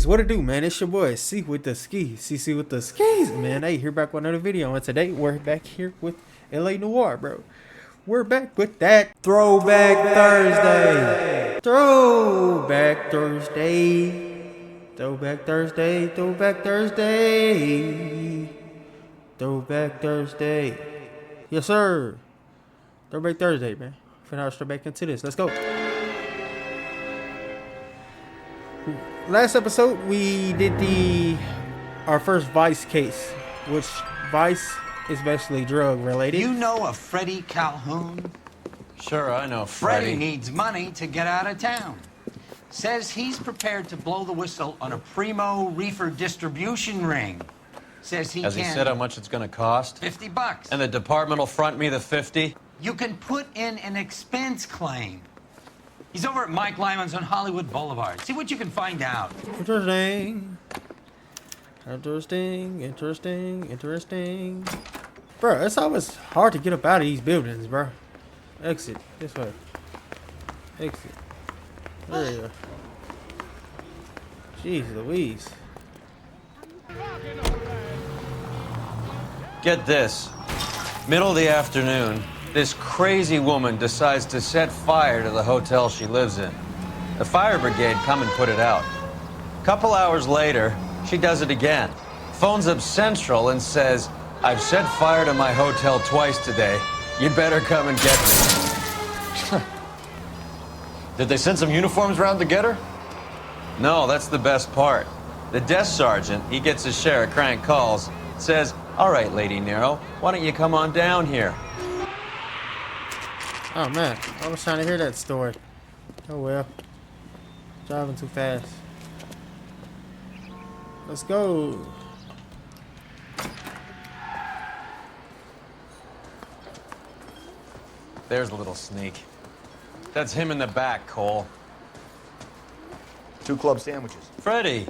what it do, man? It's your boy CWitdaSkii, CC with the skis, man. Hey, here back with another video, and today we're back here with Noire, bro. We're back with that Throwback Thursday. Throwback Thursday. Throwback Thursday. Throwback Thursday. Throwback Thursday. Yes, sir. Throwback Thursday, man. Finna straight back into this. Let's go. Last episode we did our first Vice case, which Vice is basically drug related. You know a Freddie Calhoun? Sure, I know Freddie. Freddie needs money to get out of town. Says he's prepared to blow the whistle on a primo Reefer distribution ring. Says he Has can... he said how much it's gonna cost? $50. And the department will front me the 50? You can put in an expense claim. He's over at Mike Lyman's on Hollywood Boulevard. See what you can find out. Interesting. Bro, it's always hard to get up out of these buildings, bro. Exit. This way. Exit. There you go. Jeez Louise. Get this. Middle of the afternoon, this crazy woman decides to set fire to the hotel she lives in. The fire brigade come and put it out. A couple hours later, she does it again. Phones up Central and says, "I've set fire to my hotel twice today. You'd better come and get me." Did they send some uniforms around to get her? No, that's the best part. The desk sergeant, he gets his share of crank calls, says, "All right, Lady Nero, why don't you come on down here?" Oh man, I was trying to hear that story. Oh well. Driving too fast. Let's go. There's a little sneak. That's him in the back, Cole. 2 club sandwiches. Freddie,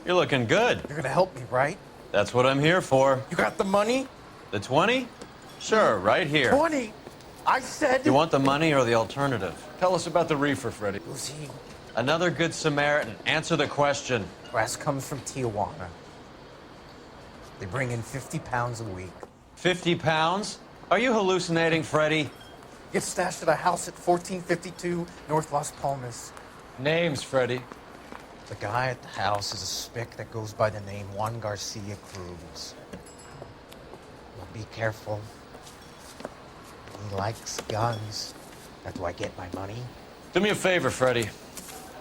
you're looking good. You're gonna help me, right? That's what I'm here for. You got the money? The 20? Sure, right here. 20! I said... You want the money or the alternative? Tell us about the reefer, Freddie. Who's he? Another good Samaritan. Answer the question. Brass comes from Tijuana. They bring in 50 pounds a week. 50 pounds? Are you hallucinating, Freddie? Gets stashed at a house at 1452 North Las Palmas. Names, Freddie. The guy at the house is a spick that goes by the name Juan Garcia Cruz. Well, be careful. He likes guns. That's why I get my money. Do me a favor, Freddie.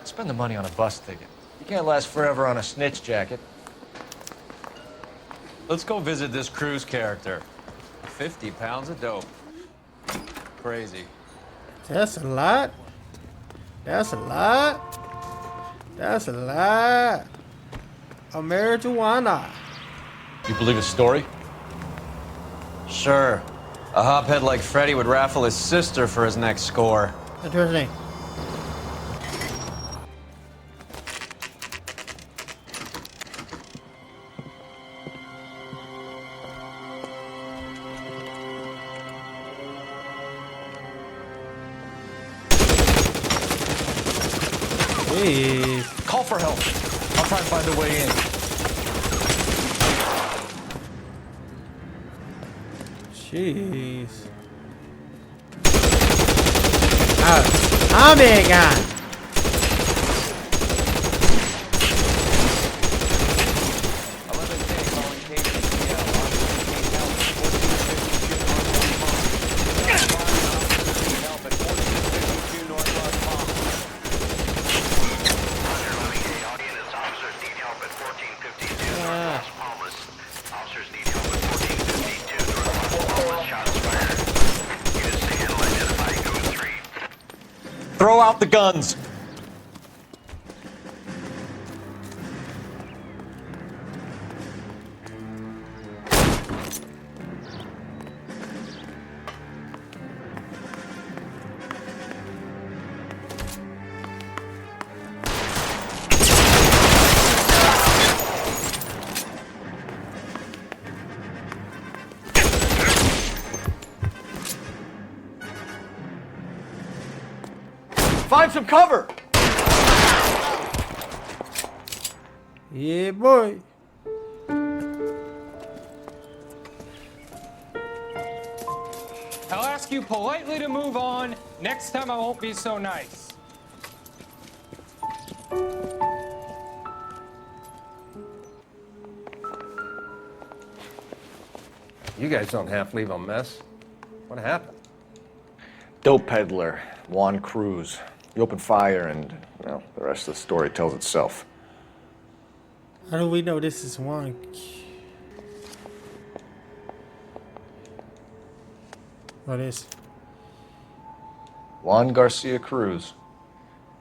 Spend the money on a bus ticket. You can't last forever on a snitch jacket. Let's go visit this Cruz character. 50 pounds of dope. Crazy. That's a lot. That's a lot. That's a lot of marijuana. You believe his story? Sure. A hophead like Freddie would raffle his sister for his next score. Interesting. Jeez. Call for help. I'll try and find a way in. Jeez. Oh my God. Throw out the guns. Find some cover! Yeah, boy. I'll ask you politely to move on. Next time I won't be so nice. You guys don't half leave a mess. What happened? Dope peddler, Juan Cruz. He opened fire and, well, the rest of the story tells itself. How do we know this is one? What is? Juan Garcia Cruz.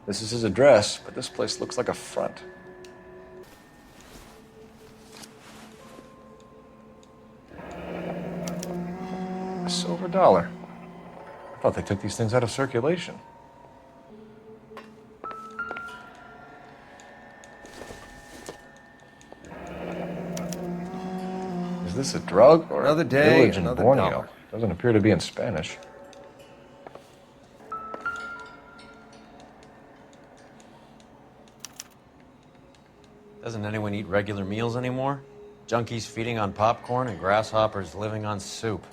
This is his address, but this place looks like a front. A silver dollar. I thought they took these things out of circulation. Is this a drug or Another a day, village in another Borneo? dollar. Doesn't appear to be in Spanish. Doesn't anyone eat regular meals anymore? Junkies feeding on popcorn and grasshoppers living on soup.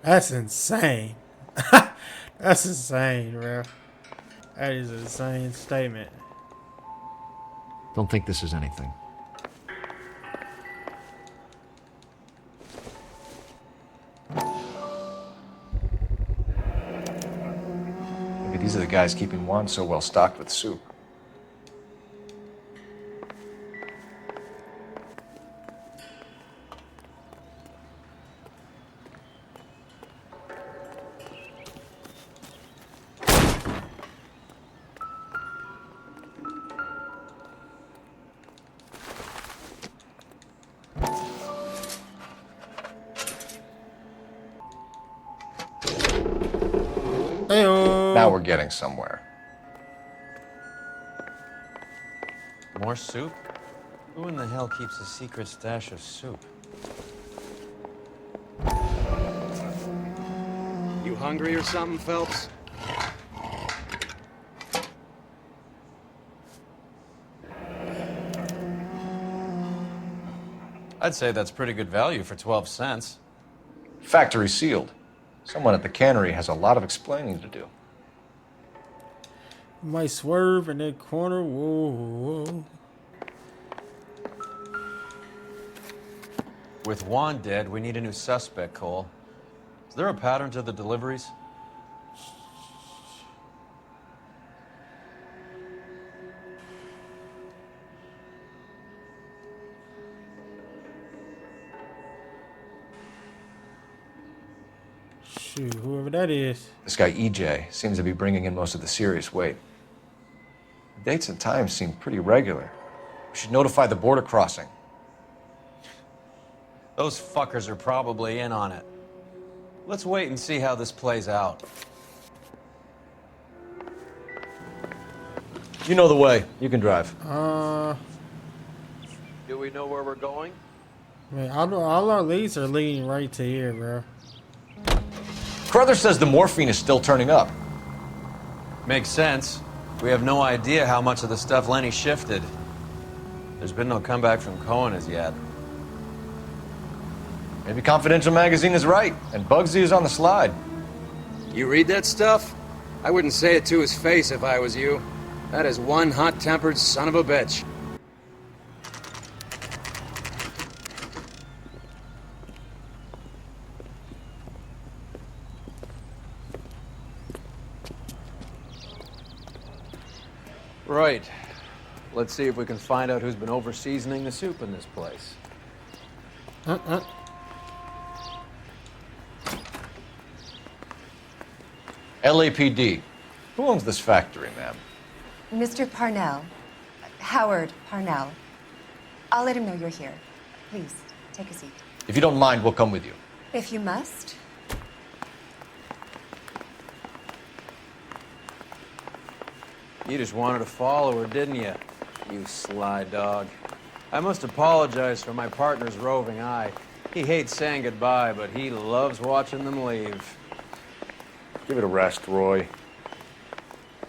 That's insane. That's insane, bro. That is an insane statement. Don't think this is anything. Maybe these are the guys keeping Juan so well stocked with soup. Heyo. Now we're getting somewhere. More soup? Who in the hell keeps a secret stash of soup? You hungry or something, Phelps? I'd say that's pretty good value for 12 cents. Factory sealed. Someone at the cannery has a lot of explaining to do. Might swerve in that corner. Whoa, whoa. With Juan dead, we need a new suspect, Cole. Is there a pattern to the deliveries? Shoot, whoever that is. This guy EJ seems to be bringing in most of the serious weight. The dates and times seem pretty regular. We should notify the border crossing. Those fuckers are probably in on it. Let's wait and see how this plays out. You know the way. You can drive. Do we know where we're going? Man, all our leads are leading right to here, bro. Carruthers says the morphine is still turning up. Makes sense. We have no idea how much of the stuff Lenny shifted. There's been no comeback from Cohen as yet. Maybe Confidential Magazine is right, and Bugsy is on the slide. You read that stuff? I wouldn't say it to his face if I was you. That is one hot-tempered son of a bitch. Right. Let's see if we can find out who's been over-seasoning the soup in this place. LAPD. Who owns this factory, ma'am? Mr. Parnell. Howard Parnell. I'll let him know you're here. Please, take a seat. If you don't mind, we'll come with you. If you must. You just wanted to follow her, didn't you? You sly dog. I must apologize for my partner's roving eye. He hates saying goodbye, but he loves watching them leave. Give it a rest, Roy.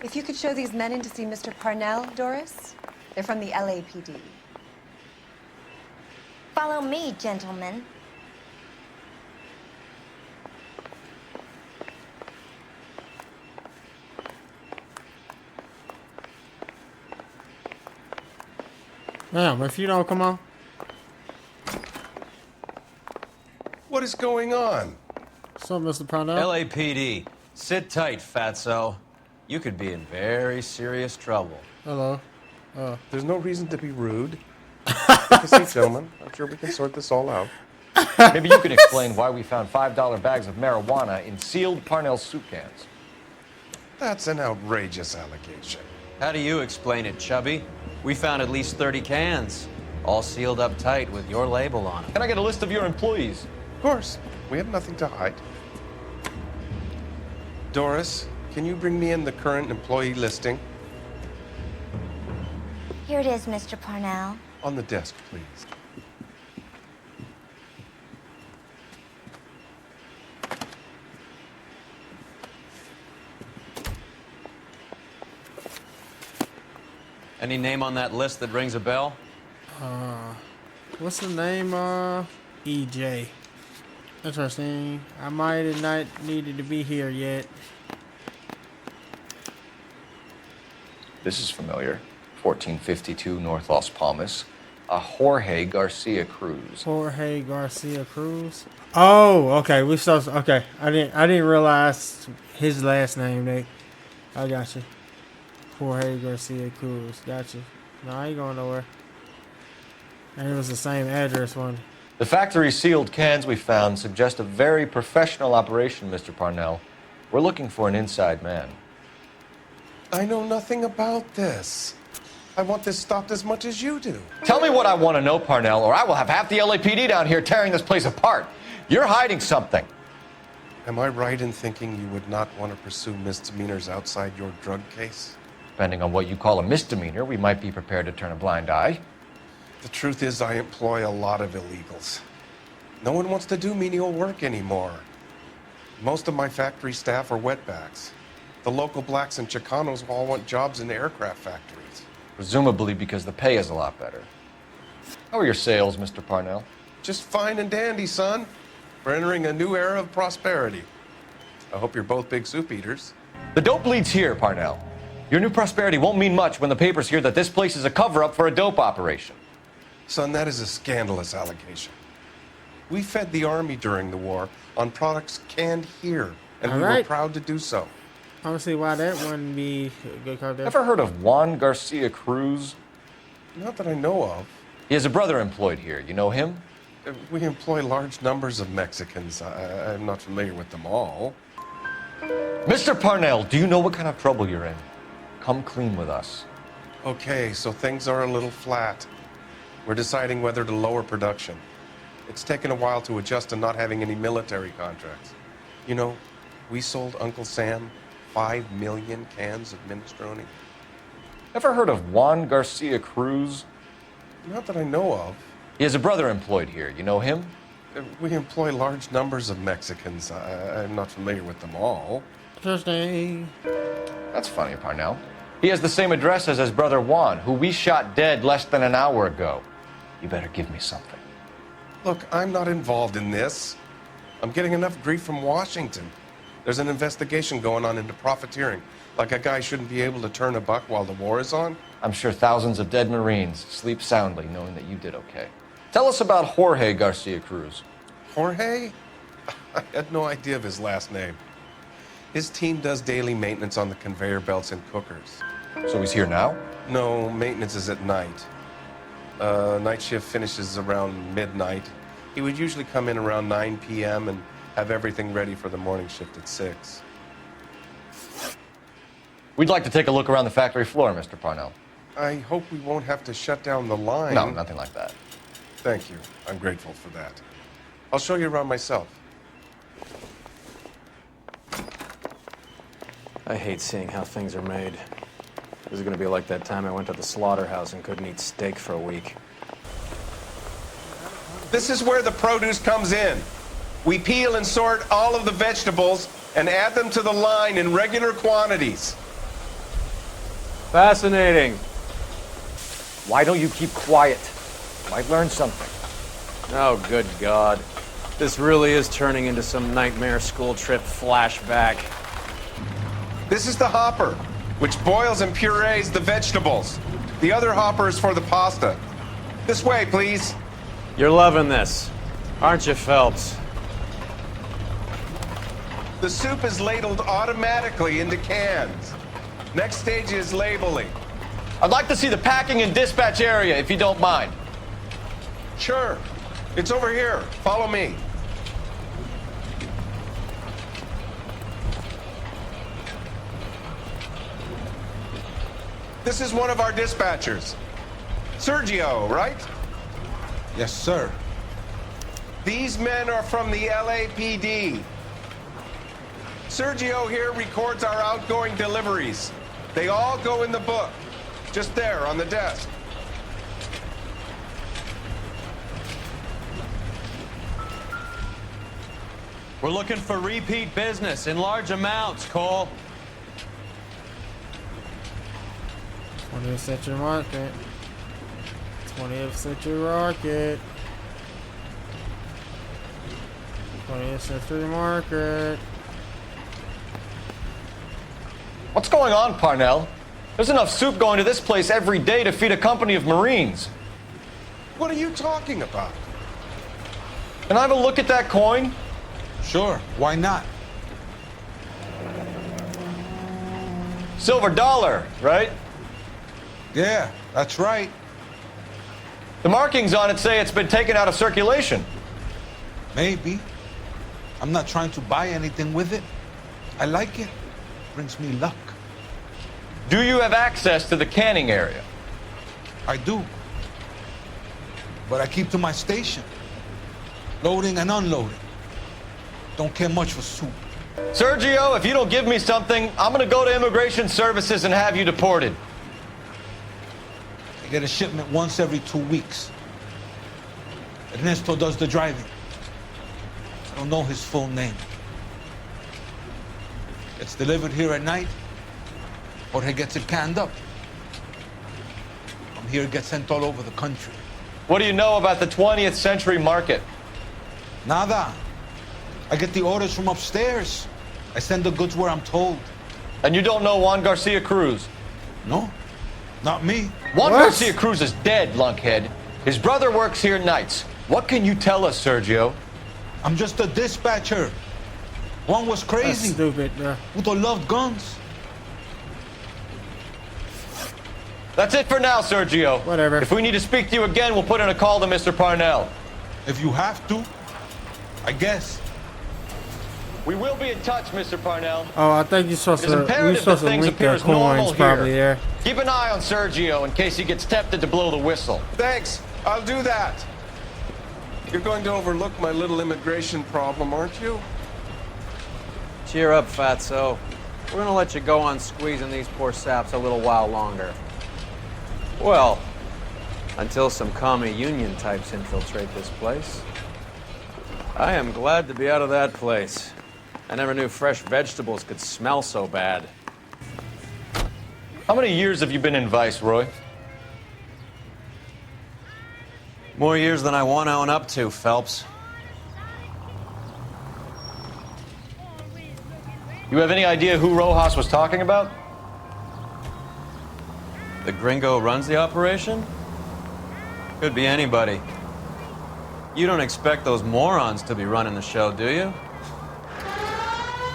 If you could show these men in to see Mr. Parnell, Doris. They're from the LAPD. Follow me, gentlemen. Damn, if you don't come on. What is going on? What's up, Mr. Parnell? LAPD. Sit tight, fatso. You could be in very serious trouble. Hello. There's no reason to be rude. Take a seat, gentlemen. I'm sure we can sort this all out. Maybe you can explain why we found $5 bags of marijuana in sealed Parnell soup cans. That's an outrageous allegation. How do you explain it, Chubby? We found at least 30 cans, all sealed up tight with your label on them. Can I get a list of your employees? Of course. We have nothing to hide. Doris, can you bring me in the current employee listing? Here it is, Mr. Parnell. On the desk, please. Any name on that list that rings a bell? What's the name? EJ. Interesting. I might have not needed to be here yet. This is familiar. 1452 North Las Palmas. A Jorge Garcia Cruz. Jorge Garcia Cruz. Oh, okay. We still okay. I didn't realize his last name. I got you. Jorge Garcia Cruz. Got you. No, I ain't going nowhere. And it was the same address one. The factory sealed cans we found suggest a very professional operation, Mr. Parnell. We're looking for an inside man. I know nothing about this. I want this stopped as much as you do. Tell me what I want to know, Parnell, or I will have half the LAPD down here tearing this place apart. You're hiding something. Am I right in thinking you would not want to pursue misdemeanors outside your drug case? Depending on what you call a misdemeanor, we might be prepared to turn a blind eye. The truth is, I employ a lot of illegals. No one wants to do menial work anymore. Most of my factory staff are wetbacks. The local blacks and Chicanos all want jobs in aircraft factories. Presumably because the pay is a lot better. How are your sales, Mr. Parnell? Just fine and dandy, son. We're entering a new era of prosperity. I hope you're both big soup eaters. The dope leads here, Parnell. Your new prosperity won't mean much when the papers hear that this place is a cover-up for a dope operation. Son, that is a scandalous allegation. We fed the Army during the war on products canned here, and we were proud to do so. I don't see why that wouldn't be a good call there. Ever heard of Juan Garcia Cruz? Not that I know of. He has a brother employed here. You know him? We employ large numbers of Mexicans. I'm not familiar with them all. Mr. Parnell, do you know what kind of trouble you're in? Come clean with us. Okay, so things are a little flat. We're deciding whether to lower production. It's taken a while to adjust to not having any military contracts. You know, we sold Uncle Sam 5 million cans of minestrone. Ever heard of Juan Garcia Cruz? Not that I know of. He has a brother employed here. You know him? We employ large numbers of Mexicans. I'm not familiar with them all. Interesting. That's funny, Parnell. He has the same address as his brother Juan, who we shot dead less than an hour ago. You better give me something. Look, I'm not involved in this. I'm getting enough grief from Washington. There's an investigation going on into profiteering. Like a guy shouldn't be able to turn a buck while the war is on. I'm sure thousands of dead Marines sleep soundly knowing that you did okay. Tell us about Jorge Garcia Cruz. Jorge? I had no idea of his last name. His team does daily maintenance on the conveyor belts and cookers. So he's here now? No, maintenance is at night. Night shift finishes around midnight. He would usually come in around 9 p.m. and have everything ready for the morning shift at 6. We'd like to take a look around the factory floor, Mr. Parnell. I hope we won't have to shut down the line. No, nothing like that. Thank you. I'm grateful for that. I'll show you around myself. I hate seeing how things are made. This is gonna be like that time I went to the slaughterhouse and couldn't eat steak for a week. This is where the produce comes in. We peel and sort all of the vegetables and add them to the line in regular quantities. Fascinating. Why don't you keep quiet? Might learn something. Oh, good God. This really is turning into some nightmare school trip flashback. This is the hopper, which boils and purees the vegetables. The other hopper is for the pasta. This way, please. You're loving this, aren't you, Phelps? The soup is ladled automatically into cans. Next stage is labeling. I'd like to see the packing and dispatch area, if you don't mind. Sure. It's over here. Follow me. This is one of our dispatchers. Sergio, right? Yes, sir. These men are from the LAPD. Sergio here records our outgoing deliveries. They all go in the book, just there on the desk. We're looking for repeat business in large amounts, Cole. 20th Century Market. 20th Century Market. 20th Century Market. What's going on, Parnell? There's enough soup going to this place every day to feed a company of Marines. What are you talking about? Can I have a look at that coin? Sure, why not? Silver dollar, right? Yeah, that's right. The markings on it say it's been taken out of circulation. Maybe. I'm not trying to buy anything with it. I like it. Brings me luck. Do you have access to the canning area? I do. But I keep to my station. Loading and unloading. Don't care much for soup. Sergio, if you don't give me something, I'm gonna go to Immigration Services and have you deported. I get a shipment once every 2 weeks. Ernesto does the driving. I don't know his full name. It's delivered here at night, or he gets it canned up. From here, it gets sent all over the country. What do you know about the 20th Century Market? Nada. I get the orders from upstairs. I send the goods where I'm told. And you don't know Juan Garcia Cruz? No, not me. Juan Garcia Cruz is dead, lunkhead. His brother works here nights. What can you tell us, Sergio? I'm just a dispatcher. One was crazy. That's stupid, bro. Who loved guns. That's it for now, Sergio. Whatever. If we need to speak to you again, we'll put in a call to Mr. Parnell. If you have to, I guess. We will be in touch, Mr. Parnell. Oh, I think you're supposed to. We're supposed to link their coins, probably there. Keep an eye on Sergio in case he gets tempted to blow the whistle. Thanks. I'll do that. You're going to overlook my little immigration problem, aren't you? Cheer up, fatso. We're gonna let you go on squeezing these poor saps a little while longer. Well, until some commie union types infiltrate this place. I am glad to be out of that place. I never knew fresh vegetables could smell so bad. How many years have you been in Vice, Roy? More years than I want to own up to, Phelps. You have any idea who Rojas was talking about? The gringo runs the operation? Could be anybody. You don't expect those morons to be running the show, do you?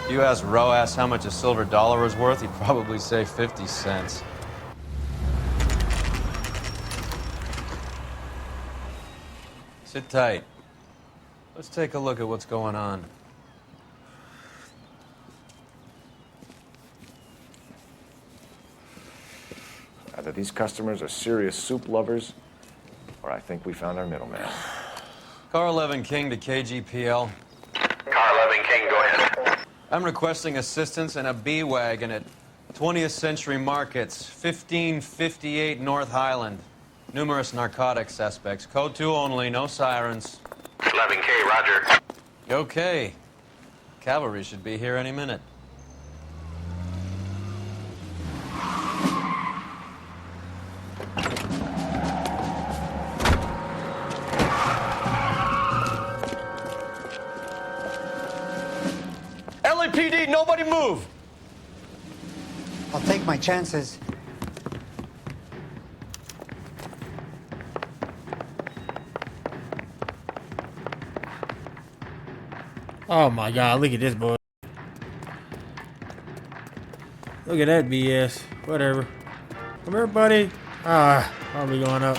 If you asked Rojas how much a silver dollar was worth, he'd probably say 50 cents. Sit tight. Let's take a look at what's going on. Either these customers are serious soup lovers, or I think we found our middleman. Car 11 King to KGPL. Car 11 King, go ahead. I'm requesting assistance in a B-Wagon at 20th Century Markets, 1558 North Highland. Numerous narcotic suspects. Code 2 only, no sirens. 11K, roger. Okay. Cavalry should be here any minute. PD, nobody move! I'll take my chances. Oh my god, look at this boy. Look at that BS. Whatever. Come here, buddy. Ah, I'll be going up.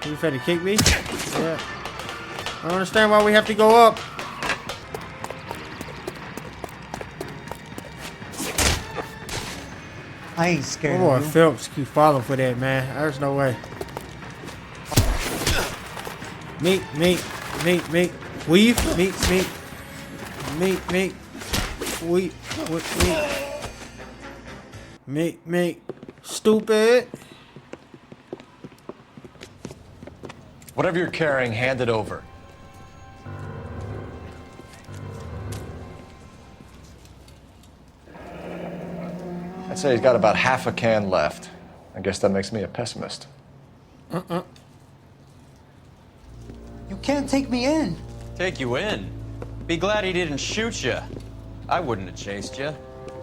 You trying to kick me? Yeah. I don't understand why we have to go up. I ain't scared Boy, of you. Phelps keep falling for that, man. There's no way. Meat. Weave. Meat. Meat. Stupid. Whatever you're carrying, hand it over. I'd say he's got about half a can left. I guess that makes me a pessimist. You can't take me in. Take you in? Be glad he didn't shoot you. I wouldn't have chased you.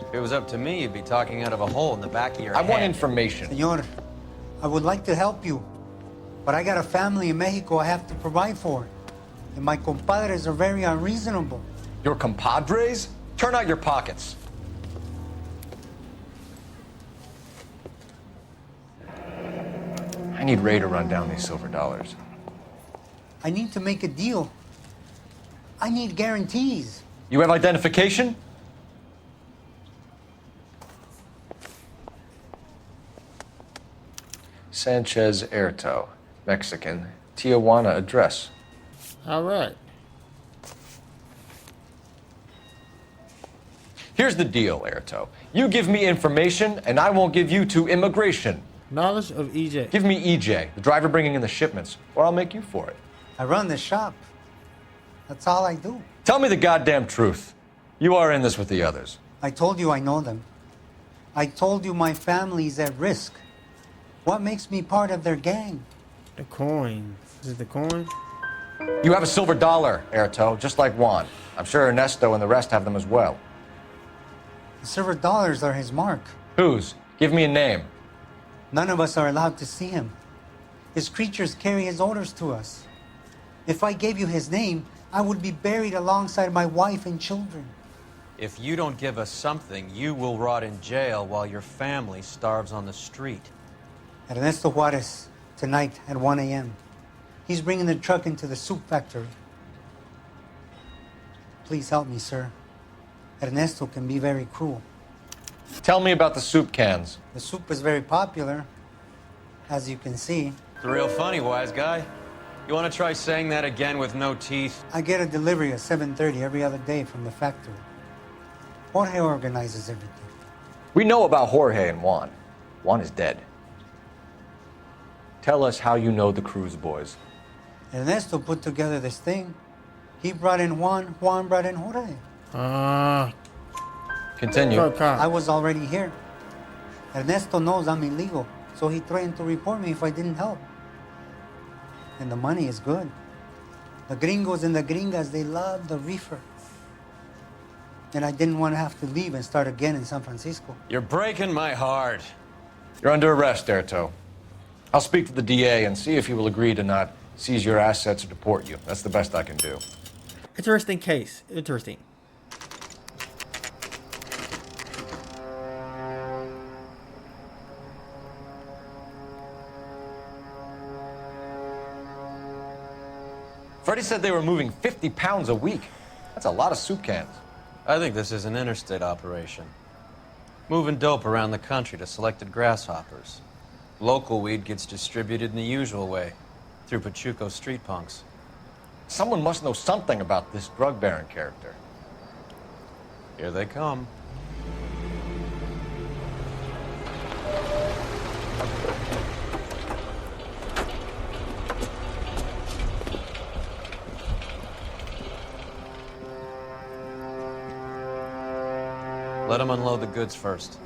If it was up to me, you'd be talking out of a hole in the back of your head. I want information. Senor, I would like to help you, but I got a family in Mexico I have to provide for. And my compadres are very unreasonable. Your compadres? Turn out your pockets. I need Ray to run down these silver dollars. I need to make a deal. I need guarantees. You have identification? Sanchez Erto, Mexican, Tijuana address. All right. Here's the deal, Erto. You give me information, and I won't give you to immigration. Knowledge of EJ. Give me EJ, the driver bringing in the shipments, or I'll make you for it. I run the shop. That's all I do. Tell me the goddamn truth. You are in this with the others. I told you I know them. I told you my family's at risk. What makes me part of their gang? The coin. Is it the coin? You have a silver dollar, Erto, just like Juan. I'm sure Ernesto and the rest have them as well. The silver dollars are his mark. Whose? Give me a name. None of us are allowed to see him. His creatures carry his orders to us. If I gave you his name, I would be buried alongside my wife and children. If you don't give us something, you will rot in jail while your family starves on the street. Ernesto Juarez, tonight at 1 a.m. He's bringing the truck into the soup factory. Please help me, sir. Ernesto can be very cruel. Tell me about the soup cans. The soup is very popular, as you can see. It's real funny, wise guy. You want to try saying that again with no teeth? I get a delivery at 7:30 every other day from the factory. Jorge organizes everything. We know about Jorge and Juan. Juan is dead. Tell us how you know the Cruz boys. Ernesto put together this thing. He brought in Juan, Juan brought in Jorge. Continue. I was already here. Ernesto knows I'm illegal, so he threatened to report me if I didn't help. And the money is good. The gringos and the gringas, they love the reefer. And I didn't want to have to leave and start again in San Francisco. You're breaking my heart. You're under arrest, Erto. I'll speak to the DA and see if he will agree to not seize your assets or deport you. That's the best I can do. Interesting case. Interesting. Freddie said they were moving 50 pounds a week. That's a lot of soup cans. I think this is an interstate operation. Moving dope around the country to selected grasshoppers. Local weed gets distributed in the usual way, through Pachuco street punks. Someone must know something about this drug baron character. Here they come. Let them unload the goods first.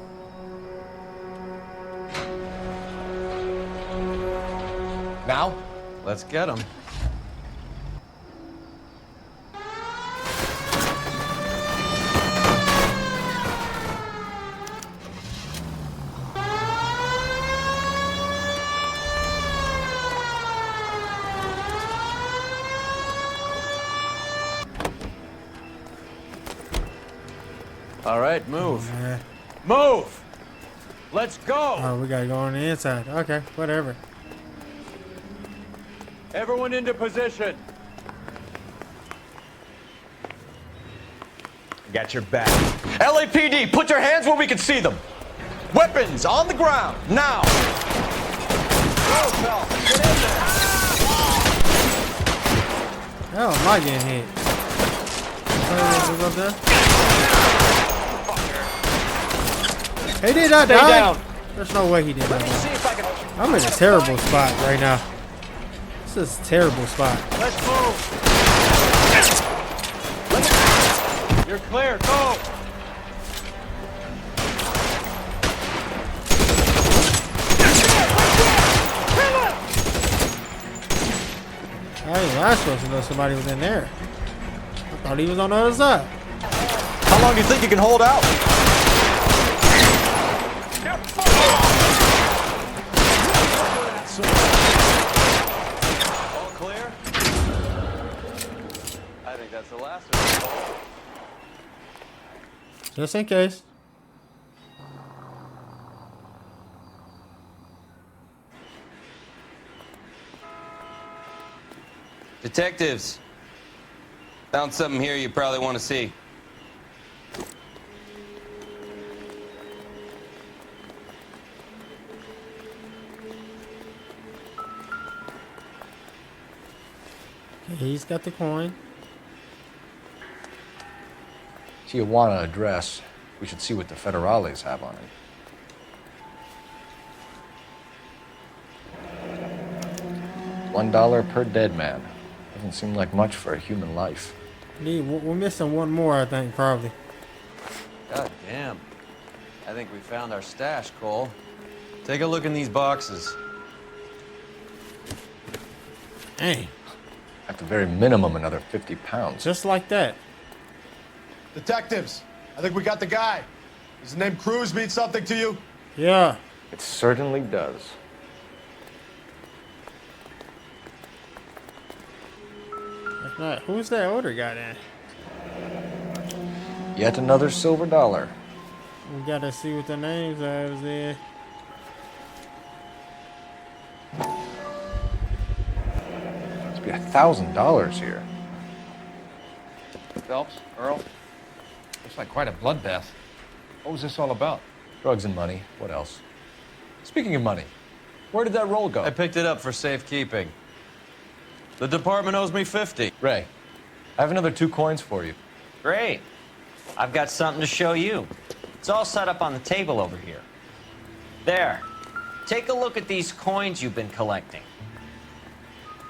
Now? Let's get them. All right, move. Man. Move! Let's go! Oh, we gotta go on the inside. Okay, whatever. Everyone into position. Got your back. LAPD, put your hands where we can see them. Weapons on the ground, now. Go, Phil. Get in there. Hell, am I getting hit? Oh, up there? He did not die. Down. There's no way he did not Let me see die. if I can. I'm in a terrible spot right now. This is a terrible spot. Let's move. You're clear. Go. How was I supposed to know somebody was in there? I thought he was on the other side. How long do you think you can hold out? All clear? I think that's the last of it. Just in case. Detectives, found something here you probably want to see. Okay, he's got the coin. Tijuana address. We should see what the federales have on it. $1 per dead man. Doesn't seem like much for a human life. We're missing one more, I think, probably. God damn. I think we found our stash, Cole. Take a look in these boxes. Dang. At the very minimum, another 50 pounds. Just like that. Detectives, I think we got the guy. Does the name Cruz mean something to you? Yeah. It certainly does. That's not, who's that older guy then? Yet another silver dollar. We gotta see what the names are there. Must be $1,000 here. Phelps, Earl, looks like quite a bloodbath. What was this all about? Drugs and money. What else? Speaking of money, where did that roll go? I picked it up for safekeeping. The department owes me 50. Ray, I have another 2 coins for you. Great. I've got something to show you. It's all set up on the table over here. There. Take a look at these coins you've been collecting.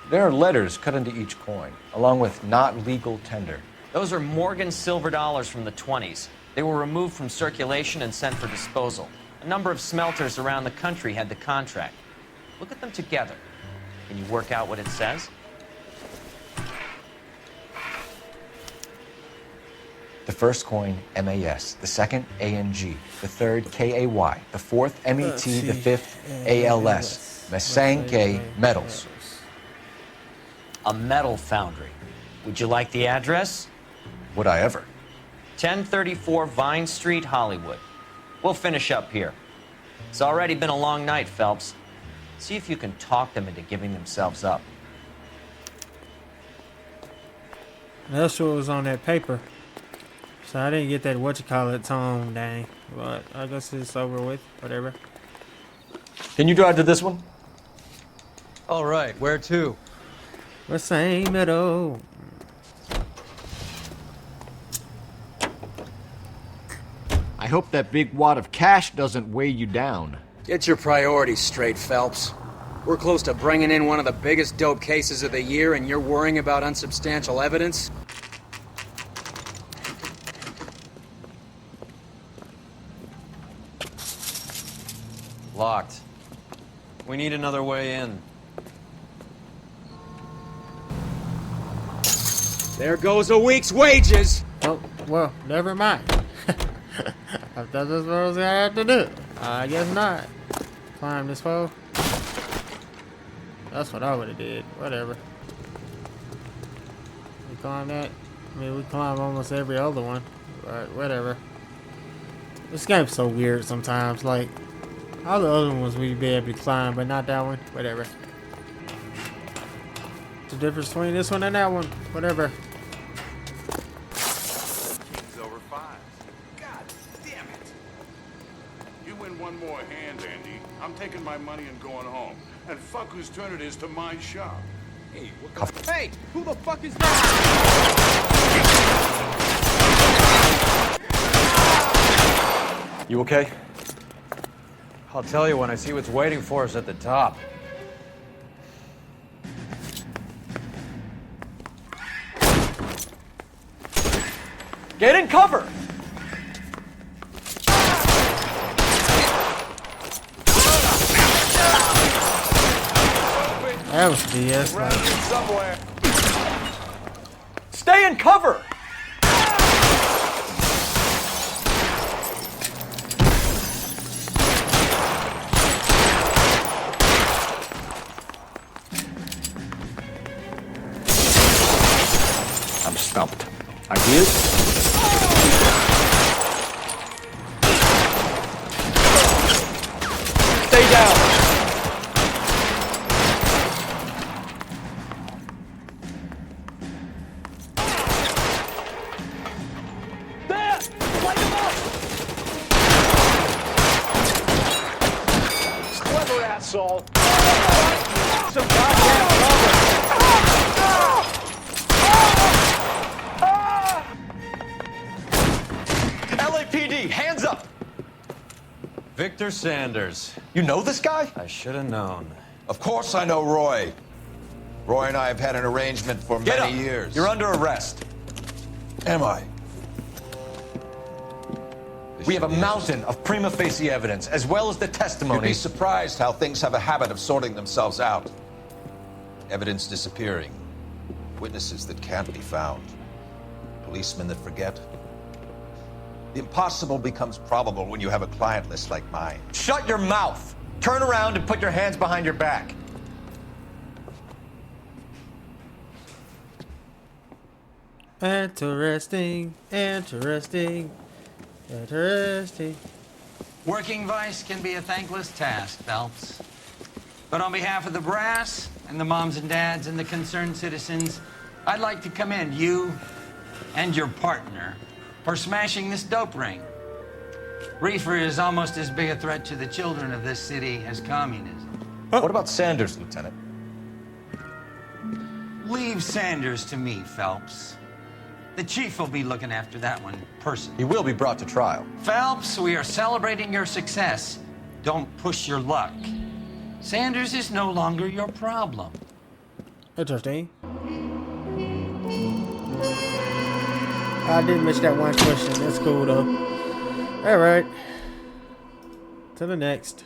There are letters cut into each coin, along with not legal tender. Those are Morgan silver dollars from the 20s. They were removed from circulation and sent for disposal. A number of smelters around the country had the contract. Look at them together. Can you work out what it says? The first coin, MAS. The second, ANG. The third, KAY. The fourth, MET. The fifth, ALS. Masanke Metals. A metal foundry. Would you like the address? Would I ever? 1034 Vine Street, Hollywood. We'll finish up here. It's already been a long night, Phelps. See if you can talk them into giving themselves up. That's what was on that paper. So I didn't get that whatchamacallit tone, dang. But I guess it's over with. Whatever. Can you drive to this one? All right, where to? The same meadow. I hope that big wad of cash doesn't weigh you down. Get your priorities straight, Phelps. We're close to bringing in one of the biggest dope cases of the year, and you're worrying about unsubstantial evidence? Locked. We need another way in. There goes a week's wages! Oh, well, never mind. I thought that's what I was gonna have to do. I guess not. Climb this pole. That's what I would have did. Whatever. We climb that. I mean, we climb almost every other one. But whatever. This game's so weird sometimes. Like, all the other ones we'd be able to climb, but not that one. Whatever. The difference between this one and that one. Whatever. King's over 5. God damn it. You win one more hand, Andy. I'm taking my money and going home. And fuck whose turn it is to my shop. Hey, what the Hey, who the fuck is that? You okay? I'll tell you when I see what's waiting for us at the top. Get in cover! That was BS. somewhere. Stay in cover! I'm stumped. Ideas? Stay down! There! Light him up! Clever asshole. Some goddamn cover. LAPD, hands up! Victor Sanders. You know this guy? I should have known. Of course I know Roy. Roy and I have had an arrangement for Get many up. years. You're under arrest. Am I? We have a mountain of prima facie evidence, as well as the You'd testimony. be surprised how things have a habit of sorting themselves out. Evidence disappearing. Witnesses that can't be found. Policemen that forget. The impossible becomes probable when you have a client list like mine. Shut your mouth! Turn around and put your hands behind your back. Interesting. Interesting. Interesting. Working vice can be a thankless task, Phelps. But on behalf of the brass and the moms and dads and the concerned citizens, I'd like to commend you and your partner for smashing this dope ring. Reefer is almost as big a threat to the children of this city as communism. What about Sanders, Lieutenant? Leave Sanders to me, Phelps. The chief will be looking after that one personally. He will be brought to trial. Phelps, we are celebrating your success. Don't push your luck. Sanders is no longer your problem. Interesting. I did miss that one question. That's cool though. All right. To the next.